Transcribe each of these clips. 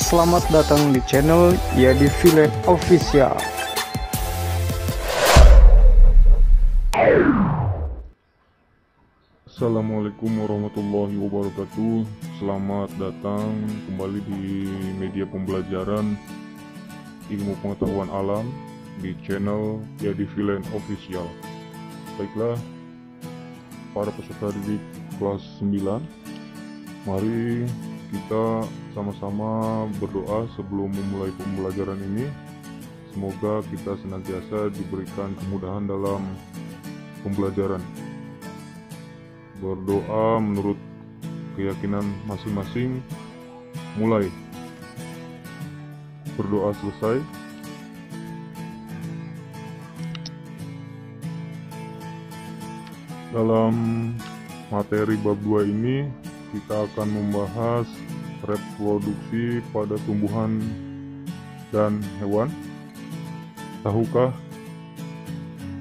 selamat datang di channel Yadi Village Official. Assalamualaikum warahmatullahi wabarakatuh. Selamat datang kembali di media pembelajaran ilmu pengetahuan alam di channel Yadi Village Official. Baiklah, para peserta didik kelas 9, mari kita sama-sama berdoa sebelum memulai pembelajaran ini. Semoga kita senantiasa diberikan kemudahan dalam pembelajaran. Berdoa menurut keyakinan masing-masing. Mulai. Berdoa selesai. Dalam materi bab 2 ini kita akan membahas reproduksi pada tumbuhan dan hewan. Tahukah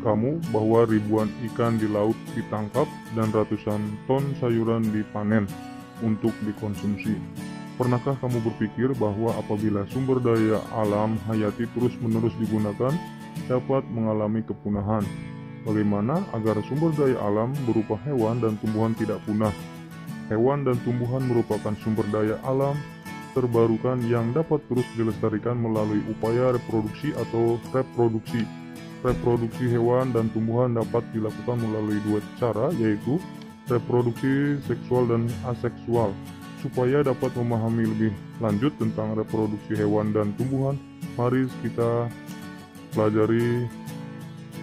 kamu bahwa ribuan ikan di laut ditangkap dan ratusan ton sayuran dipanen untuk dikonsumsi? Pernahkah kamu berpikir bahwa apabila sumber daya alam hayati terus-menerus digunakan, dapat mengalami kepunahan? Bagaimana agar sumber daya alam berupa hewan dan tumbuhan tidak punah? Hewan dan tumbuhan merupakan sumber daya alam terbarukan yang dapat terus dilestarikan melalui upaya reproduksi atau reproduksi. Reproduksi hewan dan tumbuhan dapat dilakukan melalui dua cara, yaitu reproduksi seksual dan aseksual. Supaya dapat memahami lebih lanjut tentang reproduksi hewan dan tumbuhan, mari kita pelajari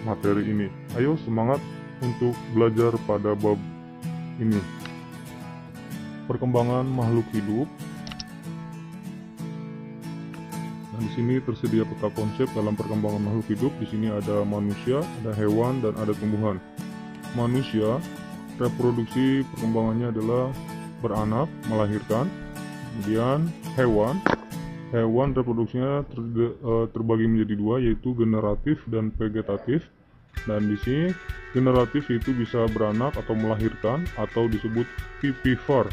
materi ini. Ayo semangat untuk belajar pada bab ini. Perkembangan makhluk hidup. Dan di sini tersedia peta konsep dalam perkembangan makhluk hidup. Di sini ada manusia, ada hewan, dan ada tumbuhan. Manusia, reproduksi perkembangannya adalah beranak, melahirkan. Kemudian hewan reproduksinya terbagi menjadi dua, yaitu generatif dan vegetatif. Dan di sini generatif itu bisa beranak atau melahirkan atau disebut vivipar.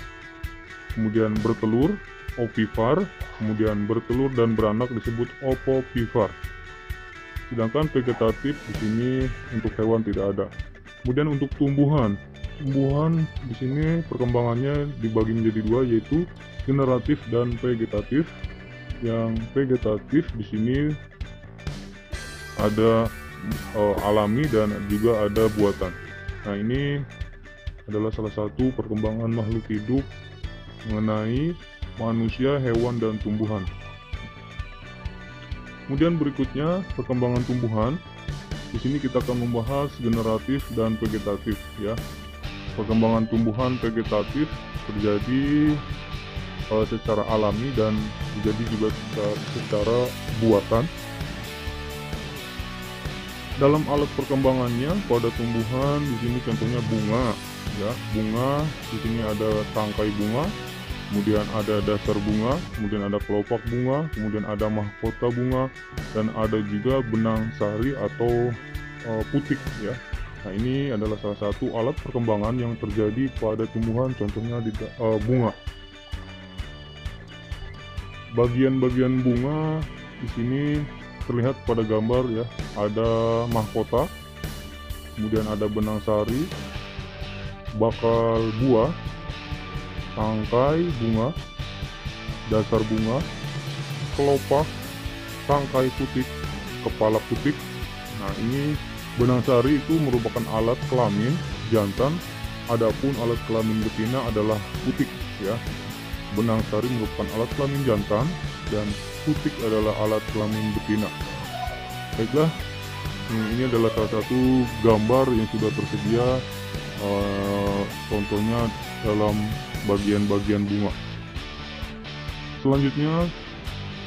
Kemudian bertelur, ovipar. Kemudian bertelur dan beranak disebut ovovivar. Sedangkan vegetatif di sini untuk hewan tidak ada. Kemudian untuk tumbuhan di sini perkembangannya dibagi menjadi dua, yaitu generatif dan vegetatif. Yang vegetatif di sini ada alami dan juga ada buatan. Nah, ini adalah salah satu perkembangan makhluk hidup mengenai manusia, hewan, dan tumbuhan. Kemudian berikutnya perkembangan tumbuhan. Di sini kita akan membahas generatif dan vegetatif, ya. Perkembangan tumbuhan vegetatif terjadi secara alami dan terjadi juga secara buatan. Dalam alat perkembangannya pada tumbuhan di sini contohnya bunga, ya. Bunga di sini ada tangkai bunga, kemudian ada dasar bunga, kemudian ada kelopak bunga, kemudian ada mahkota bunga, dan ada juga benang sari atau putik, ya. Nah, ini adalah salah satu alat perkembangan yang terjadi pada tumbuhan, contohnya di bunga. Bagian-bagian bunga di sini terlihat pada gambar, ya. Ada mahkota, kemudian ada benang sari, bakal buah, tangkai bunga, dasar bunga, kelopak, tangkai putik, kepala putik. Nah, ini benang sari itu merupakan alat kelamin jantan, adapun alat kelamin betina adalah putik, ya. Benang sari merupakan alat kelamin jantan dan putik adalah alat kelamin betina. Baiklah, ini adalah salah satu gambar yang sudah tersedia, contohnya dalam bagian-bagian bunga. Selanjutnya,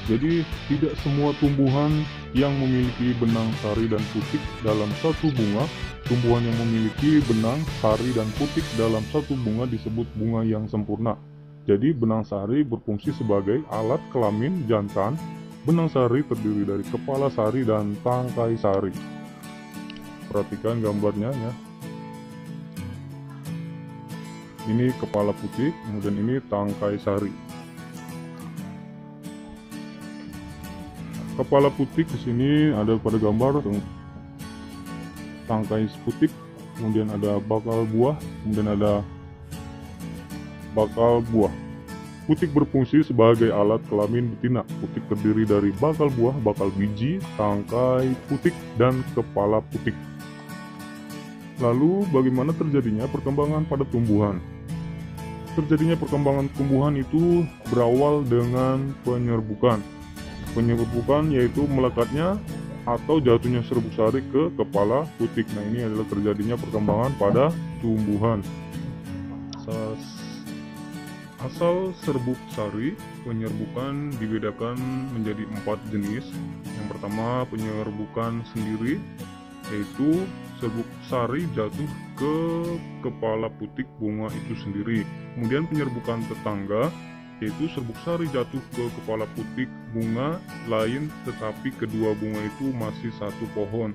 jadi tidak semua tumbuhan yang memiliki benang sari dan putik dalam satu bunga. Tumbuhan yang memiliki benang sari dan putik dalam satu bunga disebut bunga yang sempurna. Jadi benang sari berfungsi sebagai alat kelamin jantan. Benang sari terdiri dari kepala sari dan tangkai sari. Perhatikan gambarnya, ya. Ini kepala putik, kemudian ini tangkai sari. Kepala putik di sini ada pada gambar tangkai putik, kemudian ada bakal buah, kemudian ada bakal buah. Putik berfungsi sebagai alat kelamin betina. Putik terdiri dari bakal buah, bakal biji, tangkai putik, dan kepala putik. Lalu bagaimana terjadinya perkembangan pada tumbuhan? Terjadinya perkembangan tumbuhan itu berawal dengan penyerbukan. Penyerbukan yaitu melekatnya atau jatuhnya serbuk sari ke kepala putik. Nah, ini adalah terjadinya perkembangan pada tumbuhan. Asal serbuk sari, penyerbukan dibedakan menjadi 4 jenis. Yang pertama, penyerbukan sendiri, yaitu serbuk sari jatuh ke kepala putik bunga itu sendiri. Kemudian penyerbukan tetangga, yaitu serbuk sari jatuh ke kepala putik bunga lain tetapi kedua bunga itu masih satu pohon.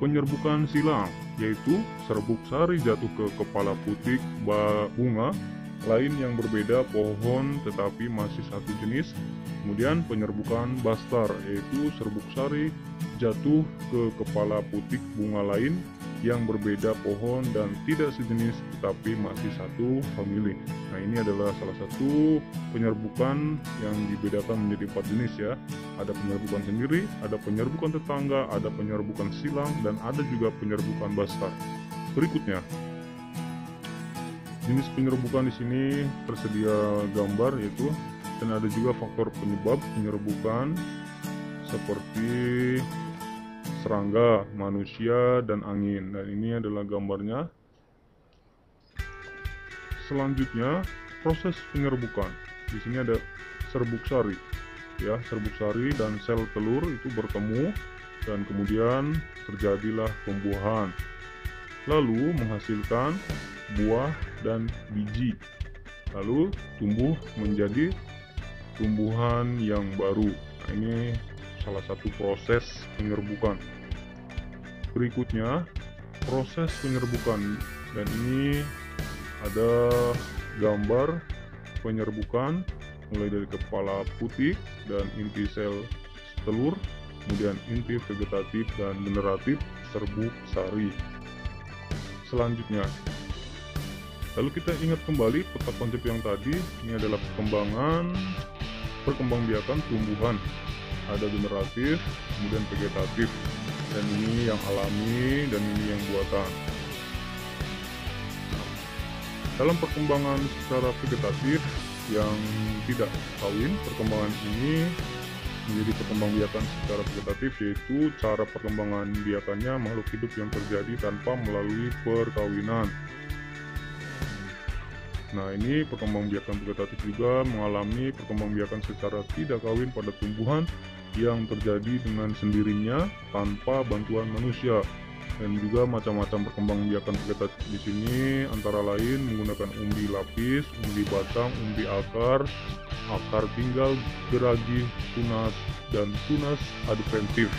Penyerbukan silang, yaitu serbuk sari jatuh ke kepala putik bunga lain yang berbeda pohon tetapi masih satu jenis. Kemudian penyerbukan bastar, yaitu serbuk sari jatuh ke kepala putik bunga lain yang berbeda pohon dan tidak sejenis tetapi masih satu famili. Nah, ini adalah salah satu penyerbukan yang dibedakan menjadi 4 jenis ya. Ada penyerbukan sendiri, ada penyerbukan tetangga, ada penyerbukan silang, dan ada juga penyerbukan bastar. Berikutnya, jenis penyerbukan di sini tersedia gambar yaitu, dan ada juga faktor penyebab penyerbukan seperti serangga, manusia, dan angin. Dan ini adalah gambarnya. Selanjutnya, proses penyerbukan. Di sini ada serbuk sari, ya, serbuk sari dan sel telur itu bertemu dan kemudian terjadilah pembuahan. Lalu menghasilkan buah dan biji, lalu tumbuh menjadi tumbuhan yang baru. Nah, ini salah satu proses penyerbukan. Berikutnya, proses penyerbukan, dan ini ada gambar penyerbukan mulai dari kepala putik dan inti sel telur, kemudian inti vegetatif dan generatif serbuk sari. Selanjutnya, lalu kita ingat kembali peta konsep yang tadi. Ini adalah perkembangbiakan tumbuhan. Ada generatif, kemudian vegetatif, dan ini yang alami dan ini yang buatan. Dalam perkembangan secara vegetatif yang tidak kawin, perkembangan ini menjadi perkembangbiakan secara vegetatif, yaitu cara perkembangan biakannya makhluk hidup yang terjadi tanpa melalui perkawinan. Nah, ini perkembangbiakan vegetatif juga mengalami perkembangbiakan secara tidak kawin pada tumbuhan yang terjadi dengan sendirinya tanpa bantuan manusia. Dan juga macam-macam perkembangbiakan vegetatif di sini antara lain menggunakan umbi lapis, umbi batang, umbi akar, akar tinggal, geragi, tunas, dan tunas adventif.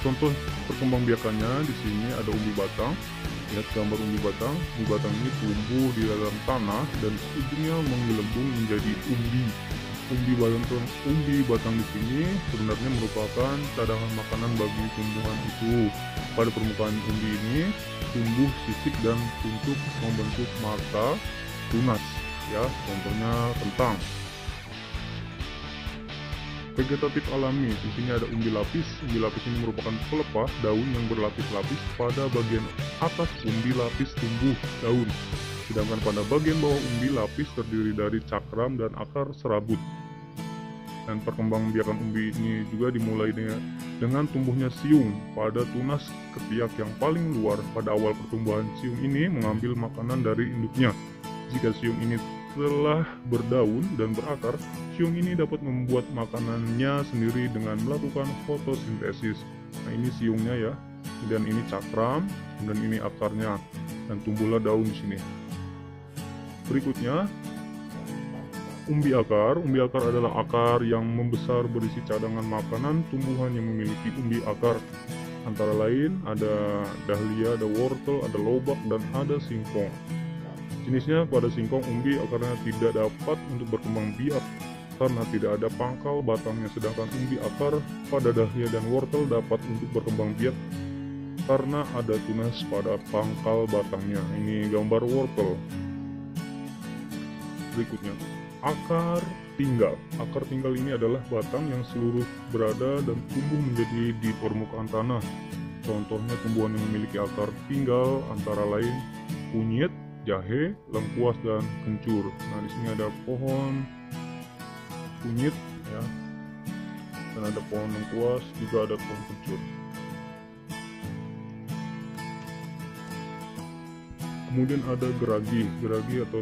Contoh perkembangbiakannya di sini ada umbi batang. Lihat gambar umbi batang. Umbi batang ini tumbuh di dalam tanah dan ujungnya menggelembung menjadi umbi. Umbi batang di sini sebenarnya merupakan cadangan makanan bagi tumbuhan itu. Pada permukaan umbi ini tumbuh sisik dan untuk membentuk mata tunas, ya, contohnya kentang. Vegetatif alami, di sini ada umbi lapis. Umbi lapis ini merupakan pelepah daun yang berlapis-lapis. Pada bagian atas umbi lapis tumbuh daun, sedangkan pada bagian bawah umbi lapis terdiri dari cakram dan akar serabut. Dan perkembangbiakan umbi ini juga dimulai dengan tumbuhnya siung pada tunas ketiak yang paling luar. Pada awal pertumbuhan, siung ini mengambil makanan dari induknya. Jika siung ini telah berdaun dan berakar, siung ini dapat membuat makanannya sendiri dengan melakukan fotosintesis. Nah, ini siungnya ya, dan ini cakram, dan ini akarnya, dan tumbuhlah daun di sini. Berikutnya, umbi akar. Umbi akar adalah akar yang membesar berisi cadangan makanan tumbuhan yang memiliki umbi akar. Antara lain ada dahlia, ada wortel, ada lobak, dan ada singkong. Jenisnya pada singkong umbi akarnya tidak dapat untuk berkembang biak karena tidak ada pangkal batangnya, sedangkan umbi akar pada dahlia dan wortel dapat untuk berkembang biak karena ada tunas pada pangkal batangnya. Ini gambar wortel. Berikutnya, akar tinggal. Akar tinggal ini adalah batang yang seluruh berada dan tumbuh menjadi di permukaan tanah. Contohnya tumbuhan yang memiliki akar tinggal antara lain kunyit, jahe, lengkuas, dan kencur. Nah, di sini ada pohon kunyit ya, dan ada pohon lengkuas, juga ada pohon kencur. Kemudian ada geragi. Geragi atau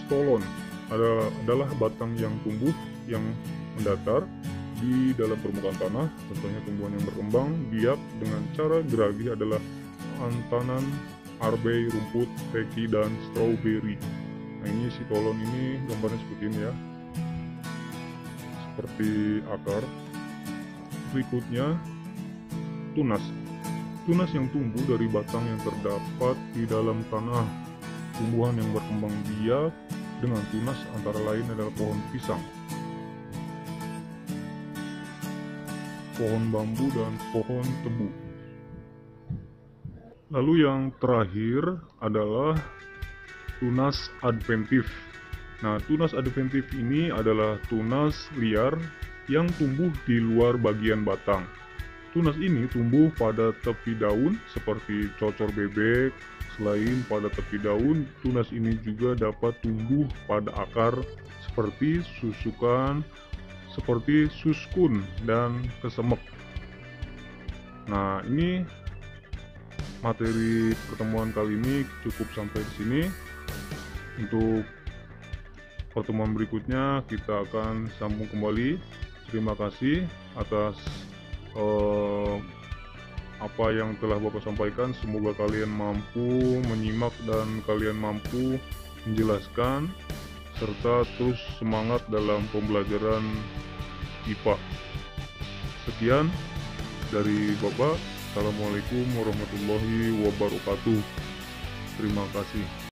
stolon adalah batang yang tumbuh yang mendatar di dalam permukaan tanah. Contohnya tumbuhan yang berkembang biak dengan cara geragi adalah antanan, arbei, rumput, teki, dan strawberry. Nah, ini stolon ini gambarnya seperti ini ya, seperti akar. Berikutnya, tunas. Tunas yang tumbuh dari batang yang terdapat di dalam tanah. Tumbuhan yang berkembang biak dengan tunas antara lain adalah pohon pisang, pohon bambu, dan pohon tebu. Lalu yang terakhir adalah tunas adventif. Nah, tunas adventif ini adalah tunas liar yang tumbuh di luar bagian batang. Tunas ini tumbuh pada tepi daun seperti cocor bebek. Selain pada tepi daun, tunas ini juga dapat tumbuh pada akar seperti susukan, seperti suskun, dan kesemek. Nah, ini materi pertemuan kali ini cukup sampai di sini. Untuk pertemuan berikutnya kita akan sambung kembali. Terima kasih atas apa yang telah Bapak sampaikan. Semoga kalian mampu menyimak dan kalian mampu menjelaskan serta terus semangat dalam pembelajaran IPA. Sekian dari Bapak. Assalamualaikum warahmatullahi wabarakatuh. Terima kasih.